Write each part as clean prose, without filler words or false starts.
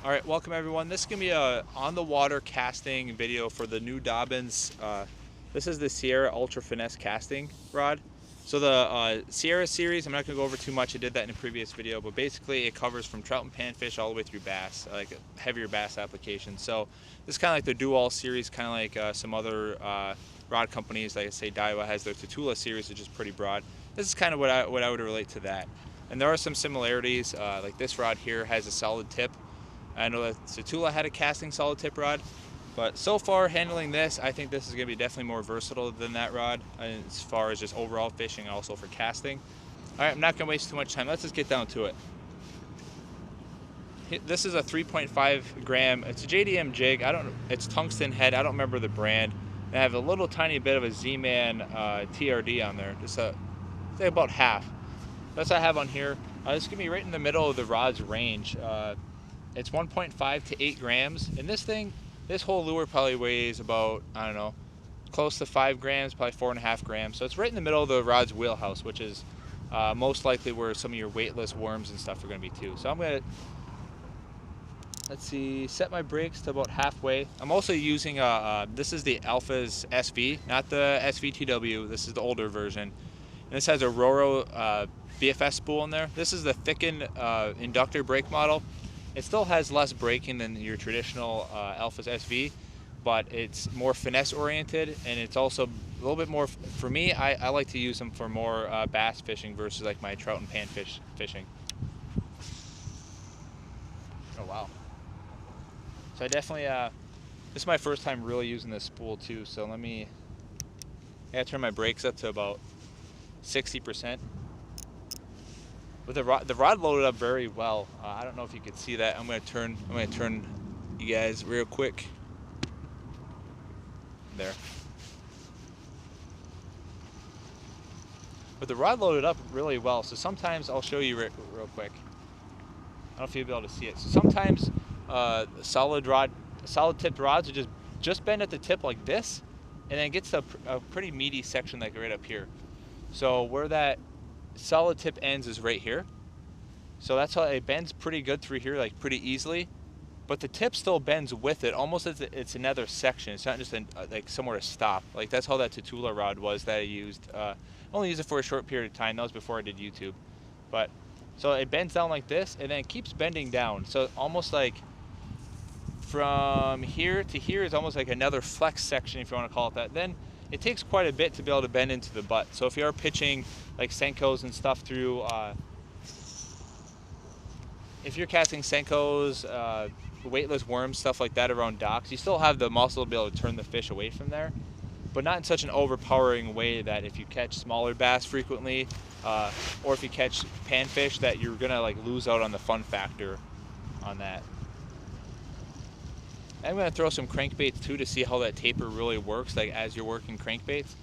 All right, welcome everyone. This is gonna be a on-the-water casting video for the new Dobbins. This is the Sierra Ultra Finesse casting rod. So the Sierra series, I'm not gonna go over too much. I did that in a previous video, but basically it covers from trout and panfish all the way through bass, like heavier bass applications. So this is kind of like the do-all series, kind of like some other rod companies, like I say Daiwa has their Tatula series, which is pretty broad. This is kind of what I would relate to that. And there are some similarities, like this rod here has a solid tip. I know that Tatula had a casting solid tip rod, but so far handling this, I think this is going to be definitely more versatile than that rod as far as just overall fishing and also for casting. All right, I'm not going to waste too much time. Let's just get down to it. This is a 3.5 gram. It's a JDM jig. It's tungsten head. I don't remember the brand. I have a little tiny bit of a Z-Man TRD on there, just say about half. That's what I have on here. This is going to be right in the middle of the rod's range. It's 1.5 to 8 grams, and this whole lure probably weighs about, I don't know, close to 5 grams, probably 4.5 grams. So it's right in the middle of the rod's wheelhouse, which is most likely where some of your weightless worms and stuff are going to be too. So I'm going to, let's see, set my brakes to about halfway. I'm also using, this is the Alpha's SV, not the SVTW. This is the older version. And this has a Roro BFS spool in there. This is the thickened inductor brake model. It still has less braking than your traditional Alpha's SV, but it's more finesse oriented, and it's also a little bit more, for me, I like to use them for more bass fishing versus like my trout and panfish fishing. Oh wow. So I definitely, this is my first time really using this spool too, so I gotta turn my brakes up to about 60%. But the rod loaded up very well. I don't know if you could see that. I'm gonna turn you guys real quick. There. But the rod loaded up really well. So sometimes I'll show you real quick. I don't know if you'll be able to see it. So sometimes solid tipped rods will just bend at the tip like this, and then it gets to a pretty meaty section like right up here. So where that solid tip ends is right here, so that's how it bends pretty good through here, like pretty easily, but the tip still bends with it, almost as it's another section. It's not just like somewhere to stop. Like that's how that Tatula rod was that I used. I only used it for a short period of time. That was before I did YouTube. But so it bends down like this, and then it keeps bending down, so almost like from here to here is almost like another flex section, if you want to call it that. Then it takes quite a bit to be able to bend into the butt. So if you are pitching like Senkos and stuff through, if you're casting Senkos, weightless worms, stuff like that around docks, you still have the muscle to be able to turn the fish away from there, but not in such an overpowering way that if you catch smaller bass frequently, or if you catch panfish, that you're gonna like lose out on the fun factor on that. I'm going to throw some crankbaits too to see how that taper really works, like as you're working crankbaits.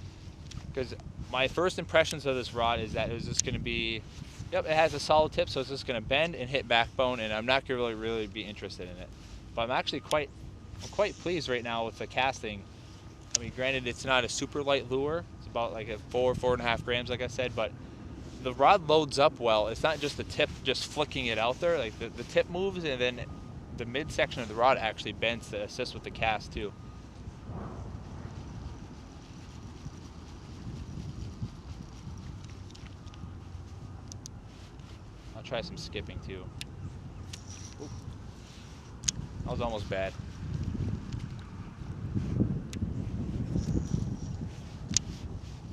Because my first impressions of this rod is that it's just going to be, yep, it has a solid tip, so it's just going to bend and hit backbone, and I'm not going to really be interested in it. But I'm actually quite pleased right now with the casting. I mean, granted, it's not a super light lure. It's about like a 4.5 grams, like I said, but the rod loads up well. It's not just the tip just flicking it out there. Like the tip moves, and then the midsection of the rod actually bends to assist with the cast too. I'll try some skipping too. Oop. That was almost bad.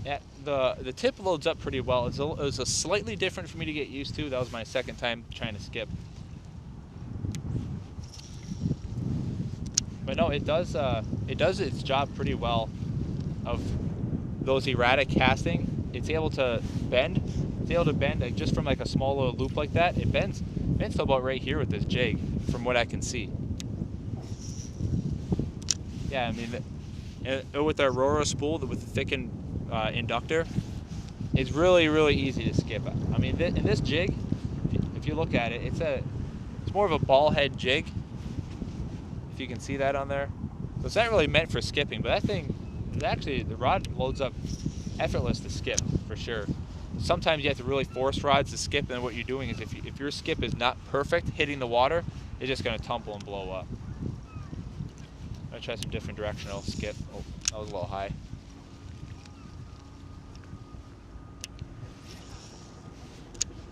Yeah, the tip loads up pretty well. It was a slightly different for me to get used to. That was my second time trying to skip. But no, it does its job pretty well. Of those erratic casting, it's able to bend. It's able to bend like, just from like a small little loop like that. It bends to about right here with this jig, from what I can see. Yeah, I mean, with our Roro spool with the thickened inductor, it's really easy to skip. I mean, in this jig, if you look at it, it's more of a ball head jig. If you can see that on there. So it's not really meant for skipping, but that thing, actually, the rod loads up effortless to skip, for sure. Sometimes you have to really force rods to skip, and what you're doing is if your skip is not perfect hitting the water, it's just going to tumble and blow up. I'm going to try some different directional skip. Oh, that was a little high.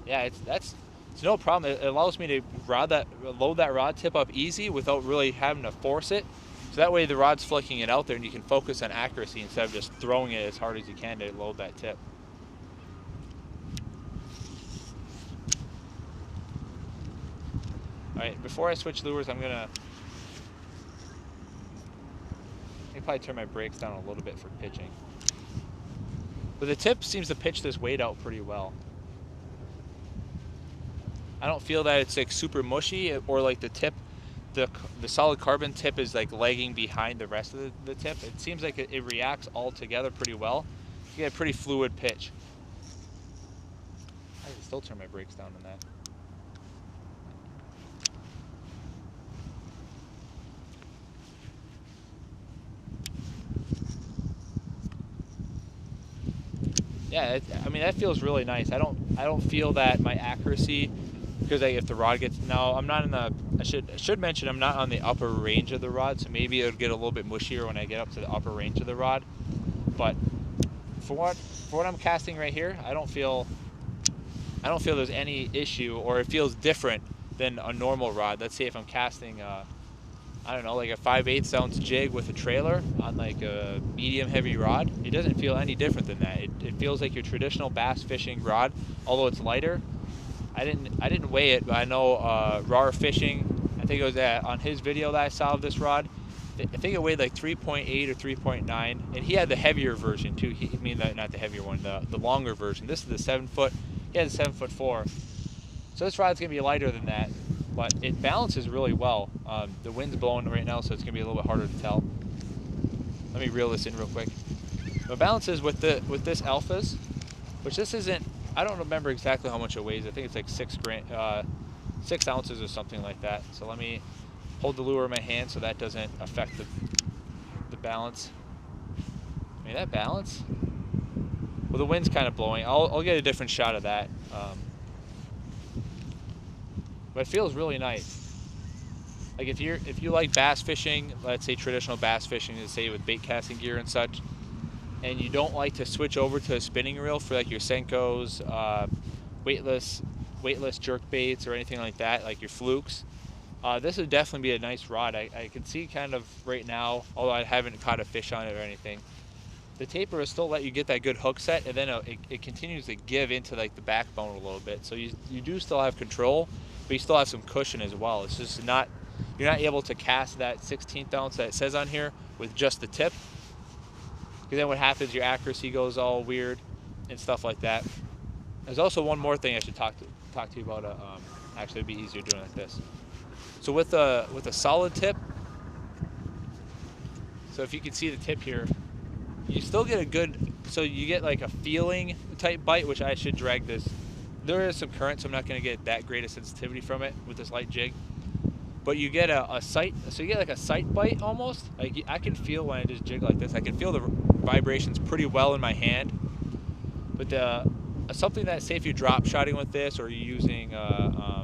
Yeah, it's no problem. It allows me to load that rod tip up easy without really having to force it. So that way the rod's flicking it out there and you can focus on accuracy instead of just throwing it as hard as you can to load that tip. All right, before I switch lures, I'm gonna probably turn my brakes down a little bit for pitching. But the tip seems to pitch this weight out pretty well. I don't feel that it's like super mushy or like the tip, the solid carbon tip is like lagging behind the rest of the tip. It seems like it reacts all together pretty well. You get a pretty fluid pitch. I can still turn my brakes down on that. Yeah, I mean that feels really nice. I don't feel that my accuracy, because if the rod gets, now I'm not in the, I should mention I'm not on the upper range of the rod, so maybe it'll get a little bit mushier when I get up to the upper range of the rod. But for what I'm casting right here, I don't feel there's any issue, or it feels different than a normal rod. Let's say if I'm casting I don't know, like a 5/8 ounce jig with a trailer on like a medium heavy rod, it doesn't feel any different than that. It feels like your traditional bass fishing rod, although it's lighter. I didn't weigh it, but I know Roro Fishing, I think it was on his video that I saw of this rod, I think it weighed like 3.8 or 3.9, and he had the heavier version too. Not the heavier one, the longer version. This is the 7 foot. He has a 7'4". So this rod's gonna be lighter than that, but it balances really well. The wind's blowing right now, so it's gonna be a little bit harder to tell. Let me reel this in real quick. The balances with this Alphas, which this isn't, I don't remember exactly how much it weighs. I think it's like 6 ounces or something like that. So let me hold the lure in my hand so that doesn't affect the balance. I mean, that balance? Well, the wind's kind of blowing. I'll get a different shot of that. But it feels really nice. Like if you like bass fishing, let's say traditional bass fishing, let's say with bait casting gear and such, and you don't like to switch over to a spinning reel for like your Senkos, weightless jerk baits or anything like that, like your flukes, this would definitely be a nice rod. I can see kind of right now, although I haven't caught a fish on it or anything, the taper will still let you get that good hook set, and then it continues to give into like the backbone a little bit. So you do still have control, but you still have some cushion as well. It's just you're not able to cast that 16th ounce that it says on here with just the tip. Because then what happens, your accuracy goes all weird and stuff like that. There's also one more thing I should talk to you about. Actually, it'd be easier doing it like this. So with a solid tip, so if you can see the tip here, you still get a good, so you get like a feeling type bite, which I should drag this. There is some current, so I'm not going to get that great a sensitivity from it with this light jig. But you get a sight, so you get like a sight bite almost. Like I can feel when I just jig like this, I can feel the vibrations pretty well in my hand. But something that, say if you're drop shotting with this, or you're using I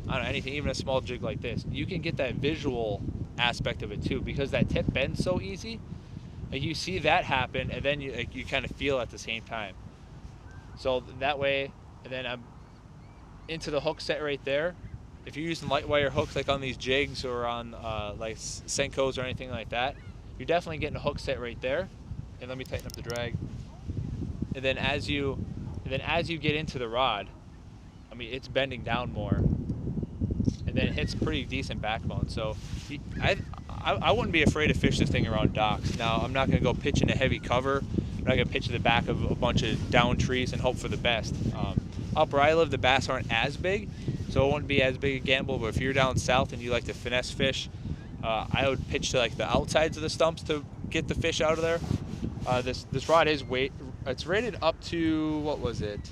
don't know, anything, even a small jig like this, you can get that visual aspect of it too, because that tip bends so easy. Like you see that happen, and then you kind of feel at the same time. So that way, and then I'm into the hook set right there. If you're using light wire hooks like on these jigs or on like Senkos or anything like that, you're definitely getting a hook set right there. And let me tighten up the drag. And then as you get into the rod, I mean, it's bending down more, and then it hits pretty decent backbone. So I wouldn't be afraid to fish this thing around docks. Now I'm not going to go pitch in a heavy cover. I'm not going to pitch in the back of a bunch of down trees and hope for the best. Up where I live, the bass aren't as big, so it wouldn't be as big a gamble. But if you're down south and you like to finesse fish, I would pitch to like the outsides of the stumps to get the fish out of there. This rod is it's rated up to, what was it,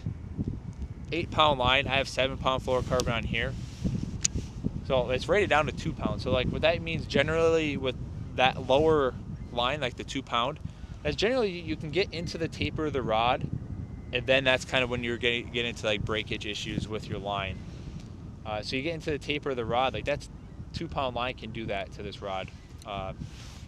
8-pound line. I have 7-pound fluorocarbon on here, so it's rated down to 2 pounds. So like what that means generally with that lower line, like the 2 pound, that's generally you can get into the taper of the rod, and then that's kind of when you're get into like breakage issues with your line. So you get into the taper of the rod, like 2-pound line can do that to this rod,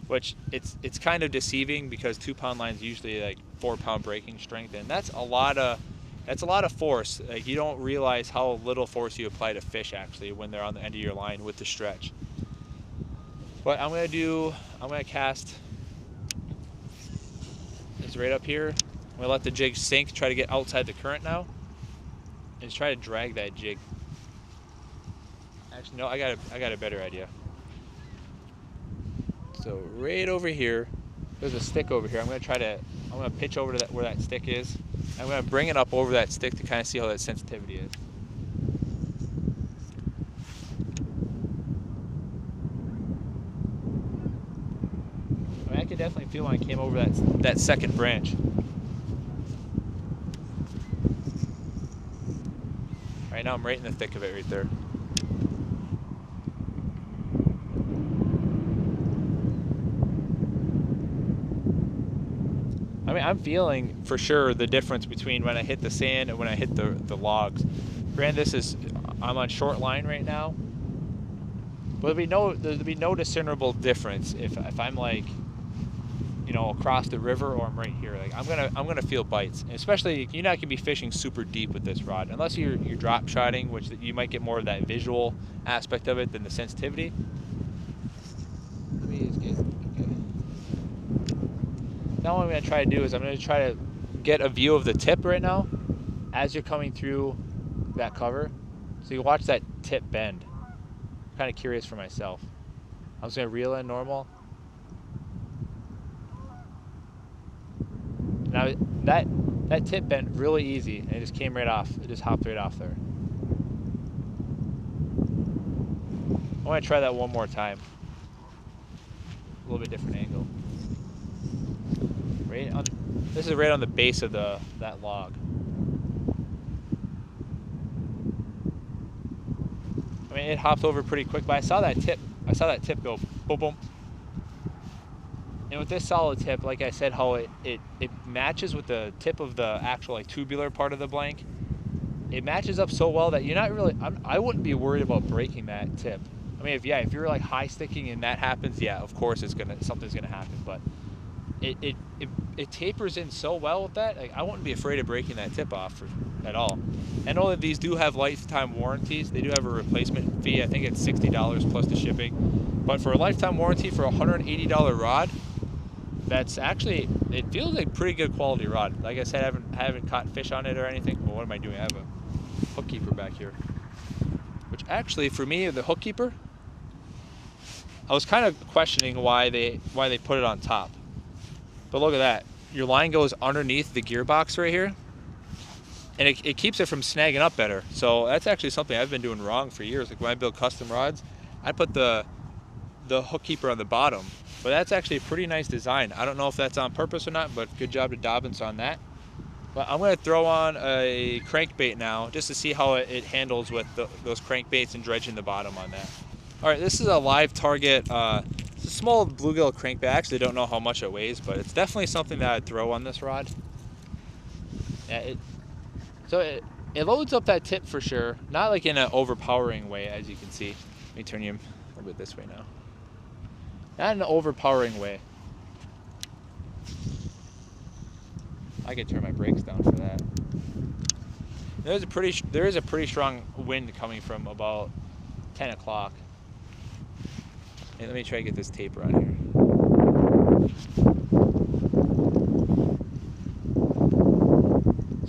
which it's kind of deceiving because 2-pound line is usually like 4-pound breaking strength, and that's a lot of force. Like, you don't realize how little force you apply to fish actually when they're on the end of your line with the stretch. But I'm gonna cast this right up here. I'm gonna let the jig sink, try to get outside the current now, and just try to drag that jig. Actually, no, I got a better idea. So right over here, there's a stick over here. I'm gonna pitch over to where that stick is. I'm gonna bring it up over that stick to kind of see how that sensitivity is. I could definitely feel when I came over that second branch. Right now I'm right in the thick of it right there. I mean, I'm feeling for sure the difference between when I hit the sand and when I hit the logs. Granted, I'm on short line right now, but there'll be no discernible difference if I'm like, you know, across the river or I'm right here. Like, I'm gonna feel bites, and especially you're not gonna be fishing super deep with this rod unless you're drop shotting, which you might get more of that visual aspect of it than the sensitivity. Let me just get. Now what I'm going to try to do is I'm going to try to get a view of the tip right now as you're coming through that cover. So you watch that tip bend. I'm kind of curious for myself. I'm just going to reel in normal. Now that tip bent really easy and it just came right off. It just hopped right off there. I want to try that one more time. A little bit different angle. This is right on the base of that log. I mean, it hopped over pretty quick, but I saw that tip go boom, boom. And with this solid tip, like I said, how it matches with the tip of the actual like tubular part of the blank. It matches up so well that you're not really. I wouldn't be worried about breaking that tip. I mean, if you're like high sticking and that happens, yeah, of course something's gonna happen, but. It tapers in so well with that. Like, I wouldn't be afraid of breaking that tip off at all. I know that these do have lifetime warranties. They do have a replacement fee. I think it's $60 plus the shipping. But for a lifetime warranty for a $180 rod, that's actually, it feels like pretty good quality rod. Like I said, I haven't caught fish on it or anything. Well, what am I doing? I have a hook keeper back here. Which actually, for me, the hook keeper, I was kind of questioning why they put it on top. But look at that. Your line goes underneath the gearbox right here, and it keeps it from snagging up better. So that's actually something I've been doing wrong for years. Like when I build custom rods, I put the hook keeper on the bottom. But that's actually a pretty nice design. I don't know if that's on purpose or not, but good job to Dobbins on that. But I'm going to throw on a crankbait now just to see how it handles with those crankbaits and dredging the bottom on that. All right, this is a live target. It's a small bluegill crankbait. I actually don't know how much it weighs, but it's definitely something that I'd throw on this rod. Yeah, it loads up that tip for sure. Not like in an overpowering way, as you can see. Let me turn you a little bit this way now. Not in an overpowering way. I could turn my brakes down for that. There is a pretty strong wind coming from about 10 o'clock. Hey, let me try to get this taper on here.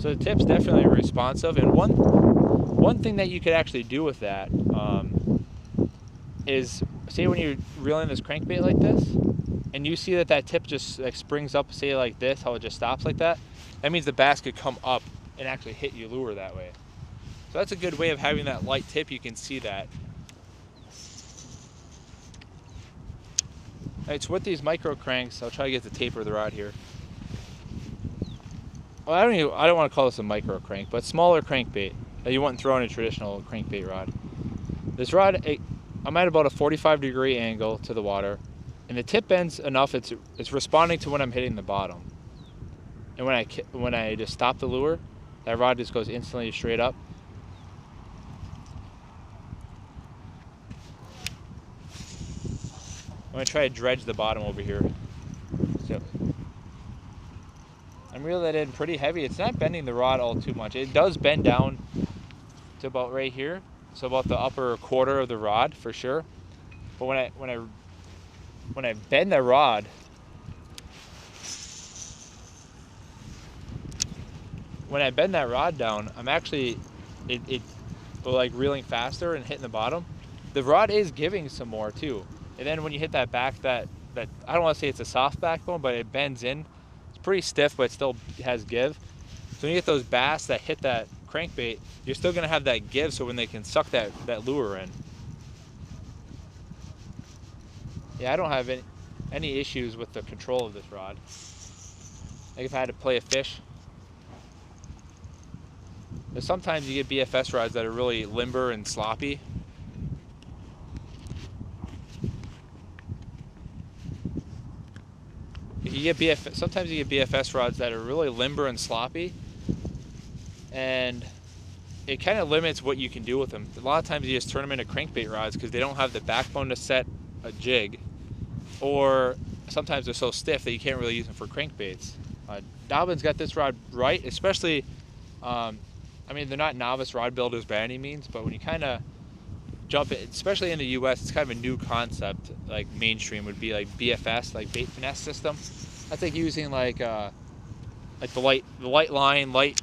So the tip's definitely responsive, and one thing that you could actually do with that is, say when you're reeling this crankbait like this, and you see that tip just like springs up, say like this, how it just stops like that, that means the bass could come up and actually hit your lure that way. So that's a good way of having that light tip. You can see that. Alright, so with these micro cranks, I'll try to get the taper of the rod here. Well, I don't want to call this a micro crank, but smaller crankbait that you wouldn't throw in a traditional crankbait rod. This rod, I'm at about a 45-degree angle to the water, and the tip bends enough it's responding to when I'm hitting the bottom. And when I just stop the lure, that rod just goes instantly straight up. gonna try to dredge the bottom over here. So I'm reeling that in pretty heavy. It's not bending the rod all too much. It does bend down to about right here, so about the upper quarter of the rod for sure. But when I bend the rod, when I bend that rod down, I'm actually it like reeling faster and hitting the bottom. The rod is giving some more too. And then when you hit that back, that I don't want to say it's a soft backbone, but it bends in. It's pretty stiff, but it still has give. So when you get those bass that hit that crankbait, you're still gonna have that give, so when they can suck that lure in. Yeah, I don't have any issues with the control of this rod. Like if I had to play a fish. But sometimes you get BFS rods that are really limber and sloppy. Sometimes you get BFS rods that are really limber and sloppy, and it kind of limits what you can do with them. A lot of times you just turn them into crankbait rods because they don't have the backbone to set a jig, or sometimes they're so stiff that you can't really use them for crankbaits. Dobbins got this rod right, especially, I mean, they're not novice rod builders by any means, but when you kind of jump it, especially in the US, it's kind of a new concept. Like mainstream would be like BFS, like bait finesse system. That's like using like the light line, light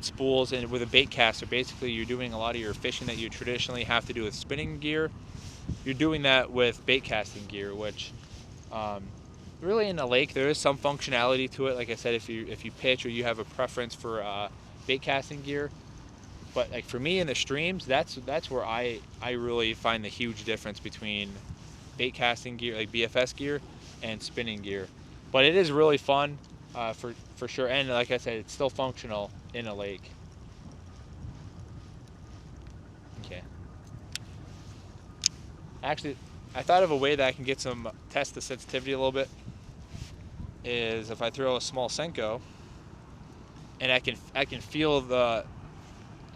spools, and with a bait caster. Basically, you're doing a lot of your fishing that you traditionally have to do with spinning gear. You're doing that with bait casting gear, which really in a lake there is some functionality to it. Like I said, if you pitch or you have a preference for bait casting gear. But like for me in the streams, that's where I really find the huge difference between bait casting gear, like BFS gear, and spinning gear. But it is really fun for sure, and like I said, it's still functional in a lake. Okay. Actually, I thought of a way that I can get some test the sensitivity a little bit. Is if I throw a small Senko, and I can feel the.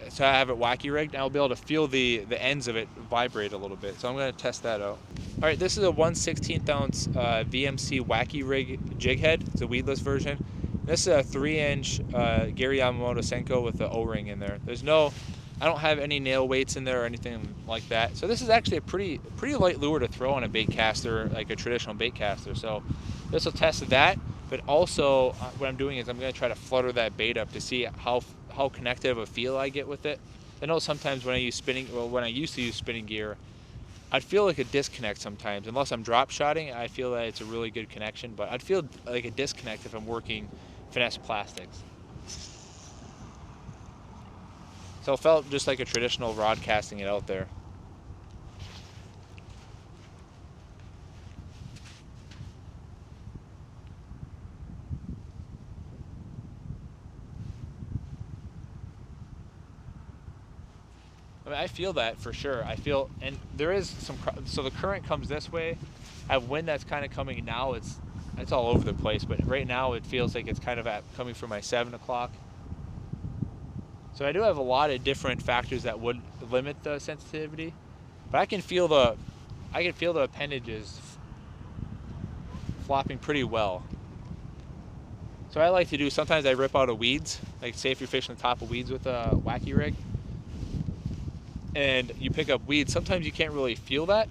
So I have it wacky rigged, and I'll be able to feel the ends of it vibrate a little bit. So I'm going to test that out. All right, this is a 1/16 ounce VMC wacky rig jig head. It's a weedless version. This is a 3-inch Gary Yamamoto Senko with the O-ring in there. I don't have any nail weights in there or anything like that. So this is actually a pretty light lure to throw on a bait caster, like a traditional bait caster. So this will test that, but also what I'm doing is I'm going to try to flutter that bait up to see how connected of a feel I get with it. I know sometimes when I used to use spinning gear, I'd feel like a disconnect sometimes. Unless I'm drop shotting, I feel that it's a really good connection, but I'd feel like a disconnect if I'm working finesse plastics. So it felt just like a traditional rod casting it out there. I mean, I feel that for sure. I feel, and there is some, so the current comes this way. I have wind that's kind of coming now. It's all over the place, but right now it feels like it's kind of coming from my 7 o'clock. So I do have a lot of different factors that would limit the sensitivity, but I can feel the appendages flopping pretty well. So I like to do, sometimes I rip out of weeds, like say if you're fishing the top of weeds with a wacky rig, and you pick up weeds, sometimes you can't really feel that,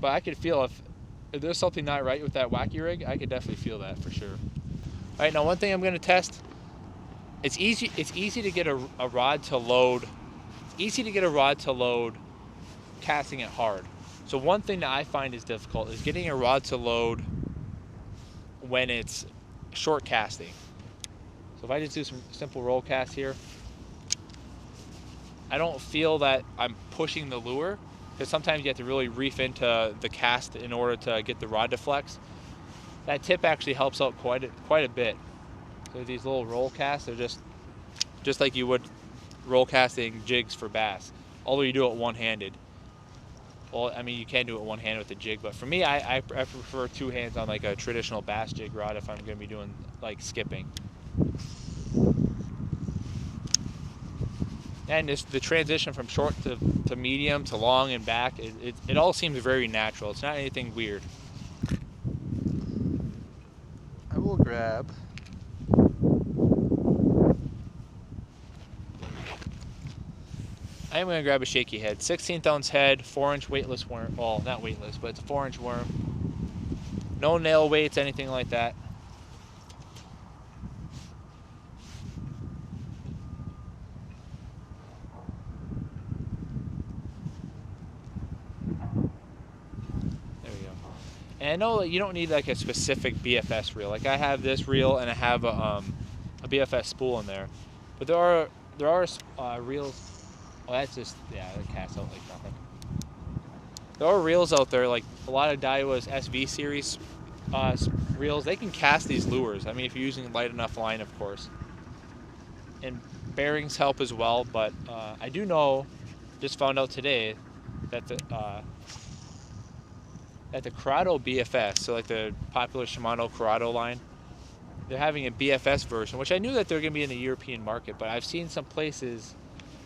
but I can feel if there's something not right with that wacky rig, I could definitely feel that for sure. All right, now one thing I'm going to test. It's easy to get a rod to load. It's easy to get a rod to load casting it hard. So one thing that I find is difficult is getting a rod to load when it's short casting. So if I just do some simple roll cast here, I don't feel that I'm pushing the lure, because sometimes you have to really reef into the cast in order to get the rod to flex. That tip actually helps out quite a bit. So these little roll casts are just like you would roll casting jigs for bass, although you do it one-handed. Well, I mean, you can do it one-handed with the jig, but for me, I prefer two hands on like a traditional bass jig rod if I'm going to be doing like skipping. And the transition from short to medium to long and back, it all seems very natural. It's not anything weird. I will grab. I am going to grab a shaky head. 16th ounce head, 4-inch weightless worm. Well, not weightless, but it's a 4-inch worm. No nail weights, anything like that. There we go. And I know that you don't need like a specific BFS reel. Like I have this reel and I have a BFS spool in there. But there are reels. Oh, that's just, yeah, it casts out like nothing. There are reels out there, like a lot of Daiwa's SV series reels. They can cast these lures. I mean, if you're using light enough line, of course. And bearings help as well, but I do know, just found out today, that the Curado BFS, so like the popular Shimano Curado line, they're having a BFS version, which I knew that they're going to be in the European market, but I've seen some places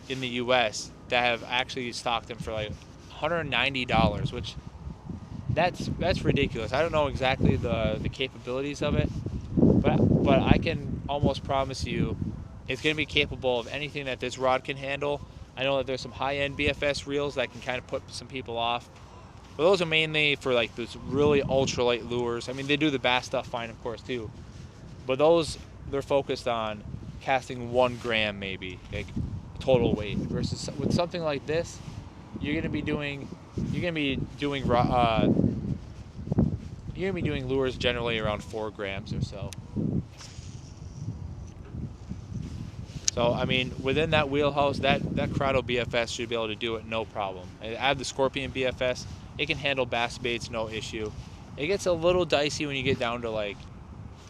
in the US that have actually stocked them for like $190, which that's ridiculous. I don't know exactly the capabilities of it, but I can almost promise you it's going to be capable of anything that this rod can handle. I know that there's some high-end BFS reels that can kind of put some people off, but those are mainly for like those really ultralight lures. I mean, they do the bass stuff fine, of course, too, but those, they're focused on casting 1 gram maybe, like total weight, versus with something like this, you're gonna be doing lures generally around 4 grams or so. So I mean, within that wheelhouse, that Curado BFS should be able to do it no problem. I have the Scorpion BFS; it can handle bass baits no issue. It gets a little dicey when you get down to like,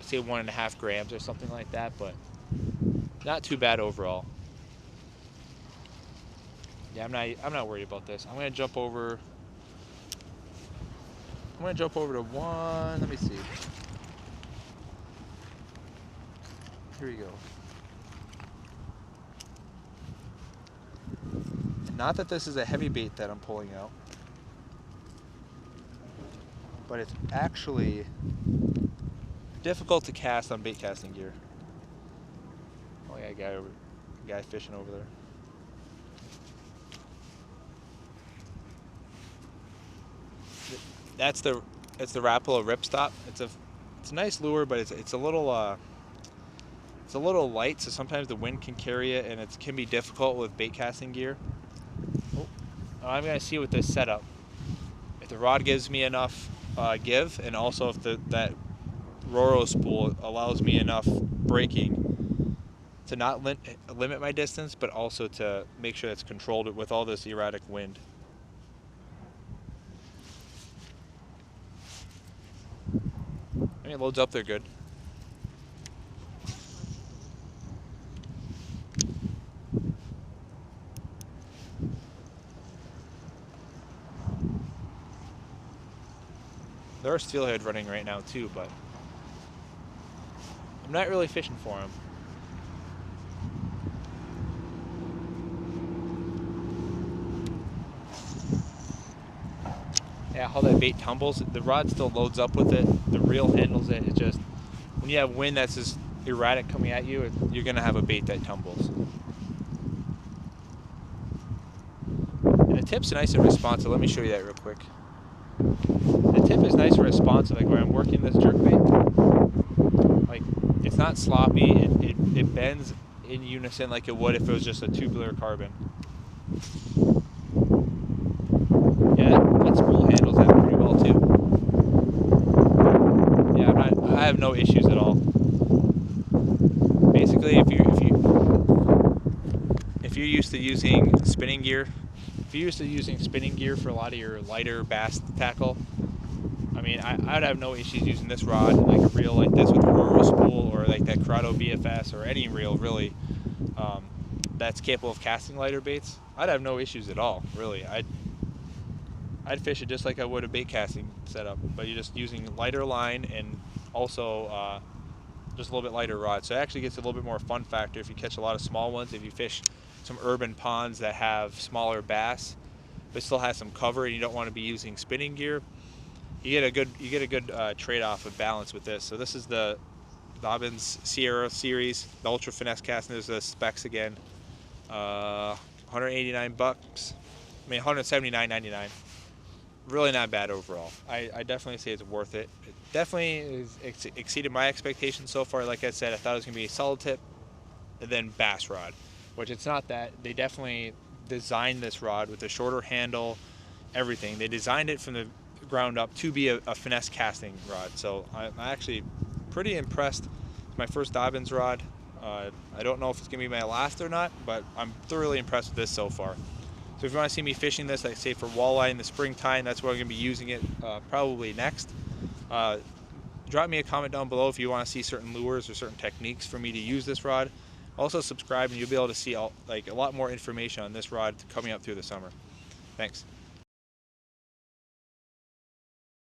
say 1.5 grams or something like that, but not too bad overall. Yeah, I'm not worried about this. I'm gonna jump over to one. Let me see. Here we go. And not that this is a heavy bait that I'm pulling out, but it's actually difficult to cast on bait casting gear. Oh yeah, guy fishing over there. It's the Rapala ripstop. It's a nice lure, but it's a little light, so sometimes the wind can carry it, and it can be difficult with bait casting gear. Oh, I'm gonna see with this setup if the rod gives me enough give, and also if that Roro spool allows me enough braking to not limit my distance, but also to make sure it's controlled with all this erratic wind. I mean, it loads up there good. There are steelhead running right now too, but I'm not really fishing for them. Yeah, how that bait tumbles, the rod still loads up with it, the reel handles it. It's just, when you have wind that's just erratic coming at you, you're gonna have a bait that tumbles. And the tip's nice and responsive. Let me show you that real quick. The tip is nice and responsive, like when I'm working this jerkbait. Like, it's not sloppy, it bends in unison like it would if it was just a tubular carbon. Yeah, that spool handles that pretty well too. Yeah, I have no issues at all. Basically, if you're used to using spinning gear, for a lot of your lighter bass tackle, I mean, I'd have no issues using this rod, like a reel like this with a Roro spool, or like that Curado BFS, or any reel really that's capable of casting lighter baits. I'd have no issues at all, really. I'd fish it just like I would a bait casting setup, but you're just using lighter line and also just a little bit lighter rod. So it actually gets a little bit more fun factor if you catch a lot of small ones. If you fish some urban ponds that have smaller bass, but still has some cover, and you don't want to be using spinning gear. You get a good trade-off of balance with this. So this is the Dobyns Sierra series, the Ultra Finesse casting. There's the specs again. 189 bucks. I mean, 179.99. Really not bad overall. I definitely say it's worth it. It definitely exceeded my expectations so far. Like I said, I thought it was gonna be a solid tip and then bass rod, which it's not that. They definitely designed this rod with a shorter handle, everything. They designed it from the ground up to be a finesse casting rod. So I'm actually pretty impressed. It's my first Dobbins rod. I don't know if it's gonna be my last or not, but I'm thoroughly impressed with this so far. So if you want to see me fishing this, like say for walleye in the springtime, that's where I'm gonna be using it probably next. Drop me a comment down below if you want to see certain lures or certain techniques for me to use this rod. Also subscribe, and you'll be able to see a lot more information on this rod coming up through the summer. Thanks.